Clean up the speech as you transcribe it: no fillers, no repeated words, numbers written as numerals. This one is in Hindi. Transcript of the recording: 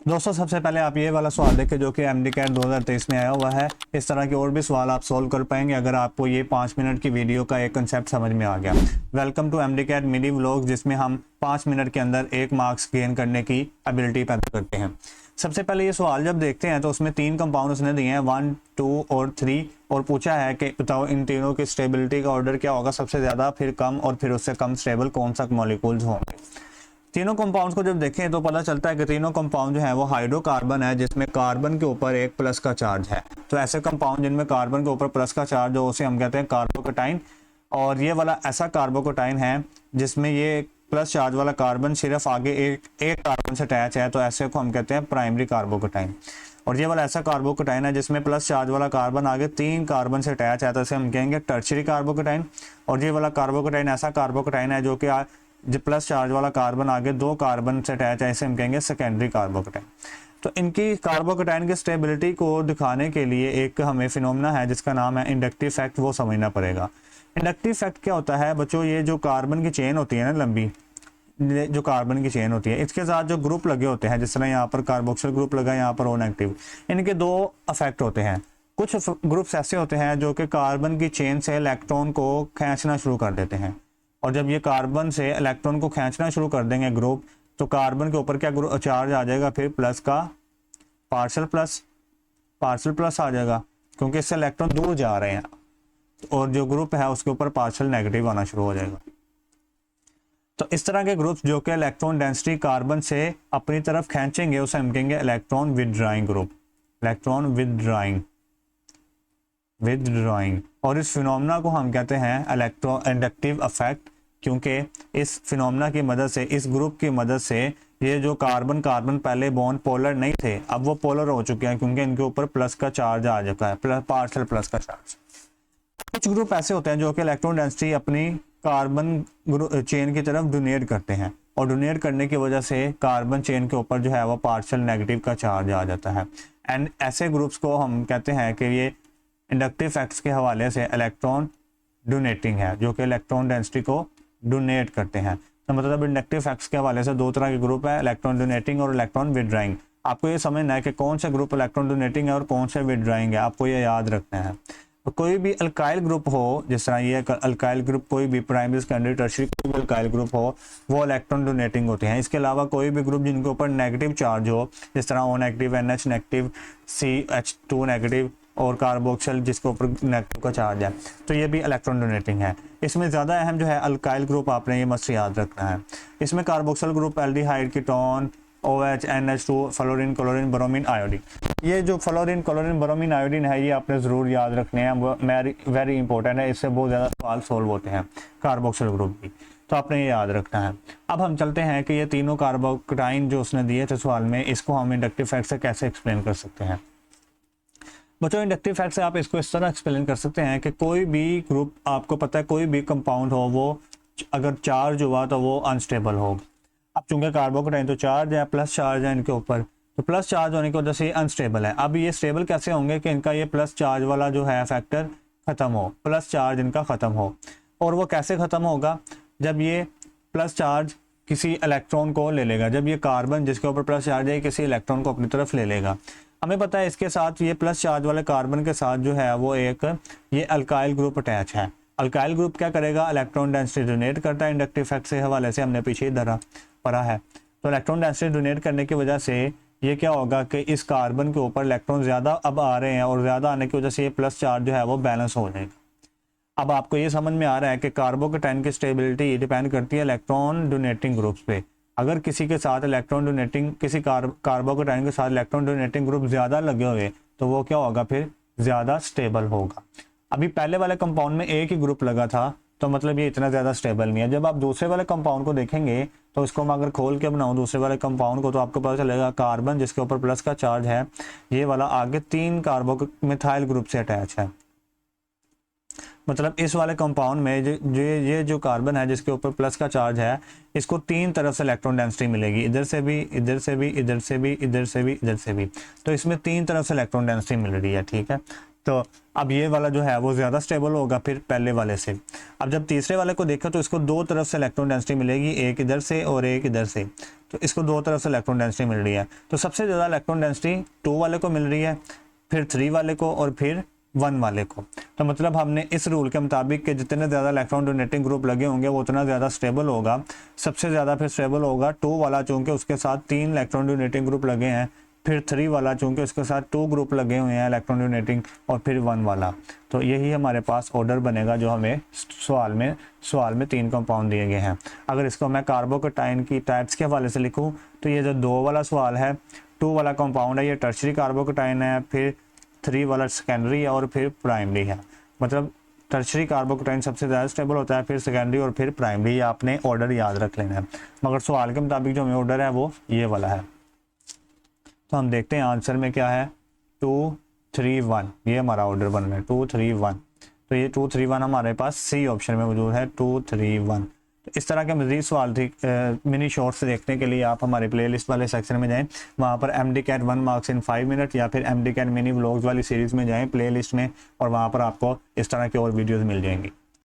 दोस्तों सबसे पहले आप ये वाला सवाल देखें जो कि MDCAT 2023 में आया हुआ है। इस तरह के और भी सवाल आप सोल्व कर पाएंगे अगर आपको ये 5 मिनट की वीडियो का एक कंसेप्ट समझ में आ गया। Welcome to MDCAT mini vlog, जिसमें हम 5 मिनट के अंदर 1 मार्क्स गेन करने की एबिलिटी पैदा करते हैं। सबसे पहले ये सवाल जब देखते हैं तो उसमें 3 कंपाउंड उसने दिए हैं 1, 2 और 3, और पूछा है कि बताओ इन तीनों की स्टेबिलिटी का ऑर्डर क्या होगा, सबसे ज़्यादा, फिर कम और फिर उससे कम स्टेबल कौन सा मॉलिक्यूल्स होंगे। तीनों कंपाउंड्स को जब देखें तो पता चलता है कि तीनों कंपाउंड जो है वो हाइड्रोकार्बन है, जिसमें कार्बन के ऊपर एक प्लस का चार्ज है। तो ऐसे कंपाउंड जिनमें कार्बन के ऊपर प्लस का चार्ज हो उसे हम कहते हैं कार्बोकेटाइन। और ये वाला ऐसा कार्बोकेटाइन है जिसमें ये प्लस चार्ज वाला कार्बन सिर्फ आगे एक कार्बन से अटैच है, तो ऐसे को हम कहते हैं प्राइमरी कार्बोकेटाइन। और ये वाला ऐसा कार्बोकेटाइन है जिसमें प्लस चार्ज वाला कार्बन आगे 3 कार्बन से अटैच है, तो इसे हम कहेंगे टर्शियरी कार्बोकेटाइन। और ये वाला कार्बोकेटाइन ऐसा कार्बोकेटाइन है जो कि जो प्लस चार्ज वाला कार्बन आगे 2 कार्बन से अटैच है, इसे हम कहेंगे सेकेंडरी कार्बोकेटाइन। तो इनकी कार्बोकेटाइन की स्टेबिलिटी को दिखाने के लिए एक हमें फिनोमेना है जिसका नाम है इंडक्टिव इफेक्ट, वो समझना पड़ेगा। इंडक्टिव इफेक्ट क्या होता है बच्चों? ये जो कार्बन की चेन होती है ना, लंबी जो कार्बन की चेन होती है, इसके साथ जो ग्रुप लगे होते हैं, जिस तरह यहाँ पर कार्बोक्सिल ग्रुप लगा, यहाँ पर O नेगेटिव, इनके 2 इफेक्ट होते हैं। कुछ ग्रुप्स ऐसे होते हैं जो कि कार्बन की चेन से इलेक्ट्रॉन को खींचना शुरू कर देते हैं, और जब ये कार्बन से इलेक्ट्रॉन को खींचना शुरू कर देंगे ग्रुप, तो कार्बन के ऊपर क्या चार्ज आ जाएगा, फिर प्लस का पार्शियल प्लस आ जाएगा, क्योंकि इससे इलेक्ट्रॉन दूर जा रहे हैं, और जो ग्रुप है उसके ऊपर पार्शियल नेगेटिव आना शुरू हो जाएगा। तो इस तरह के ग्रुप्स जो कि इलेक्ट्रॉन डेंसिटी कार्बन से अपनी तरफ खींचेंगे उसे हम कहेंगे electron withdrawing group, electron withdrawing. और इस फिनोमेना को हम कहते हैं इलेक्ट्रो इंडक्टिव इफेक्ट, क्योंकि इस फिनोमेना की मदद से, इस ग्रुप की मदद से, ये जो कार्बन पहले बॉन्ड पोलर नहीं थे, अब वो पोलर हो चुके हैं, क्योंकि इनके ऊपर प्लस का चार्ज आ चुका है, पार्शियल प्लस का चार्ज। कुछ ग्रुप ऐसे होते हैं जो कि इलेक्ट्रॉन डेंसिटी अपनी कार्बन चेन की तरफ डोनेट करते हैं, और डोनेट करने की वजह से कार्बन चेन के ऊपर जो है वो पार्शियल नेगेटिव का चार्ज आ जाता है। एंड ऐसे ग्रुप्स को हम कहते हैं कि ये इंडक्टिव इफेक्ट्स के हवाले से इलेक्ट्रॉन डोनेटिंग है, जो कि इलेक्ट्रॉन डेंसिटी को डोनेट करते हैं। तो मतलब इंडक्टिव इफेक्ट्स के हवाले से 2 तरह के ग्रुप है, इलेक्ट्रॉन डोनेटिंग और इलेक्ट्रॉन विदड्राइंग। आपको ये समझना है कि कौन सा ग्रुप इलेक्ट्रॉन डोनेटिंग है और कौन सा विदड्राइंग है, आपको ये याद रखना है। तो कोई भी अल्काइल ग्रुप हो, जिस तरह ये अल्काइल ग्रुप, कोई भी प्राइमरी सेकेंडरी टर्शियरी कोई भी अल्काइल ग्रुप हो, वो इलेक्ट्रॉन डोनेटिंग होते हैं। इसके अलावा कोई भी ग्रुप जिनके ऊपर नेगेटिव चार्ज हो, जिस तरह O negative, NH negative, CH2 negative और कार्बोक्सिल जिसके ऊपर नेगेटिव का चार्ज है, तो ये भी इलेक्ट्रॉन डोनेटिंग है। इसमें ज़्यादा अहम जो है अल्काइल ग्रुप, आपने ये मस्त याद रखना है। इसमें carboxyl group, aldehyde, ketone, OH, NH2, fluorine, chlorine, bromine, iodine. ये जो फ्लोरीन, क्लोरीन, ब्रोमीन, आयोडीन है, ये आपने ज़रूर याद रखने हैं, वेरी इंपॉर्टेंट है। इससे बहुत ज़्यादा सवाल सोल्व होते हैं, कार्बोक्सिल ग्रुप भी, तो आपने ये याद रखना है। अब हम चलते हैं कि ये तीनों कार्बोकेटाइन जो उसने दिए थे सवाल में, इसको हम इंडक्टिव इफेक्ट से कैसे एक्सप्लेन कर सकते हैं। बच्चों इंडक्टिव इफेक्ट से आप इसको इस तरह एक्सप्लेन कर सकते हैं कि कोई भी ग्रुप, आपको पता है कोई भी कंपाउंड हो, वो अगर चार्ज हुआ तो वो अनस्टेबल होगा। अब चूंकि कार्बोकेटाइन तो चार्ज है, प्लस चार्ज है इनके ऊपर, तो प्लस चार्ज होने की वजह से अनस्टेबल है। अब ये स्टेबल कैसे होंगे कि इनका ये प्लस चार्ज वाला जो है फैक्टर ख़त्म हो, प्लस चार्ज इनका ख़त्म हो। और वो कैसे ख़त्म होगा? जब ये प्लस चार्ज किसी इलेक्ट्रॉन को ले लेगा, जब ये कार्बन जिसके ऊपर प्लस चार्ज है किसी इलेक्ट्रॉन को अपनी तरफ ले लेगा। हमें पता है इसके साथ, ये प्लस चार्ज वाले कार्बन के साथ जो है वो एक ये अल्काइल ग्रुप अटैच है। अल्काइल ग्रुप क्या करेगा? इलेक्ट्रॉन डेंसिटी डोनेट करता है। इंडक्टिव इफेक्ट से हवाले से हमने पीछे पढ़ा है। तो इलेक्ट्रॉन डेंसिटी डोनेट करने की वजह से ये क्या होगा कि इस कार्बन के ऊपर इलेक्ट्रॉन ज़्यादा अब आ रहे हैं, और ज़्यादा आने की वजह से ये प्लस चार्ज जो है वो बैलेंस हो जाएगा। अब आपको ये समझ में आ रहा है कि कार्बोकेटाइन की स्टेबिलिटी डिपेंड करती है इलेक्ट्रॉन डोनेटिंग ग्रुप्स पे। अगर किसी के साथ इलेक्ट्रॉन डोनेटिंग, किसी कार्बोकेटाइन के साथ इलेक्ट्रॉन डोनेटिंग ग्रुप ज़्यादा लगे हुए, तो वो क्या होगा? फिर ज़्यादा स्टेबल होगा। अभी पहले वाले कंपाउंड में एक ही ग्रुप लगा था, तो मतलब ये इतना ज़्यादा स्टेबल नहीं है। जब आप दूसरे वाले कंपाउंड को देखेंगे तो इसको मैं अगर खोल के बनाऊं दूसरे वाले कंपाउंड को, तो आपको पता चलेगा कार्बन जिसके ऊपर प्लस का चार्ज है, ये वाला आगे 3 कार्बोमिथाइल ग्रुप से अटैच है। मतलब इस वाले कंपाउंड में ये जो कार्बन है जिसके ऊपर प्लस का चार्ज है, इसको 3 तरफ से इलेक्ट्रॉन डेंसिटी मिलेगी, इधर से भी, इधर से भी, इधर से भी, इधर से भी, इधर से भी। तो इसमें 3 तरफ से इलेक्ट्रॉन डेंसिटी मिल रही है, ठीक है। तो अब ये वाला जो है वो ज़्यादा स्टेबल होगा फिर पहले वाले से। अब जब तीसरे वाले को देखा तो इसको 2 तरफ से इलेक्ट्रॉन डेंसिटी मिलेगी, एक इधर से और एक इधर से। तो इसको दो तरफ से इलेक्ट्रॉन डेंसिटी मिल रही है। तो सबसे ज़्यादा इलेक्ट्रॉन डेंसिटी 2 वाले को मिल रही है, फिर 3 वाले को और फिर 1 वाले को। तो मतलब हमने इस रूल के मुताबिक कि जितने ज़्यादा इलेक्ट्रॉन डोनेटिंग ग्रुप लगे होंगे वो उतना ज़्यादा स्टेबल होगा। सबसे ज़्यादा फिर स्टेबल होगा 2 वाला, चूँकि उसके साथ 3 इलेक्ट्रॉन डोनेटिंग ग्रुप लगे हैं, फिर 3 वाला चूँकि उसके साथ 2 ग्रुप लगे हुए हैं इलेक्ट्रॉन डोनेटिंग, और फिर 1 वाला। तो यही हमारे पास ऑर्डर बनेगा जो हमें सवाल में 3 कंपाउंड दिए गए हैं। अगर इसको मैं कार्बोकेटाइन की टाइप्स के हवाले से लिखूँ तो ये जो 2 वाला सवाल है, 2 वाला कंपाउंड है, ये टर्शरी कार्बोकेटाइन है, फिर 3 वाला सेकेंडरी है और फिर प्राइमरी है। मतलब टर्शरी कार्बोकेटाइन सबसे ज़्यादा स्टेबल होता है, फिर सेकेंडरी और फिर प्राइमरी। ये आपने ऑर्डर याद रख लेना है, मगर सवाल के मुताबिक जो हमें ऑर्डर है वो ये वाला है। तो हम देखते हैं आंसर में क्या है, 2 3 1, ये हमारा ऑर्डर बन रहा है 2 3 1। तो ये 2 3 1 हमारे पास सी ऑप्शन में मौजूद है, 2 3 1। तो इस तरह के मज़ीद सवाल थी मिनी शॉर्ट्स देखने के लिए आप हमारे प्लेलिस्ट वाले सेक्शन में जाएं, वहाँ पर MD CAT 1 marks in 5 minute या फिर MD CAT मिनी व्लॉग्स वाली सीरीज़ में जाएं प्लेलिस्ट में, और वहाँ पर आपको इस तरह की और वीडियोज़ मिल जाएंगी।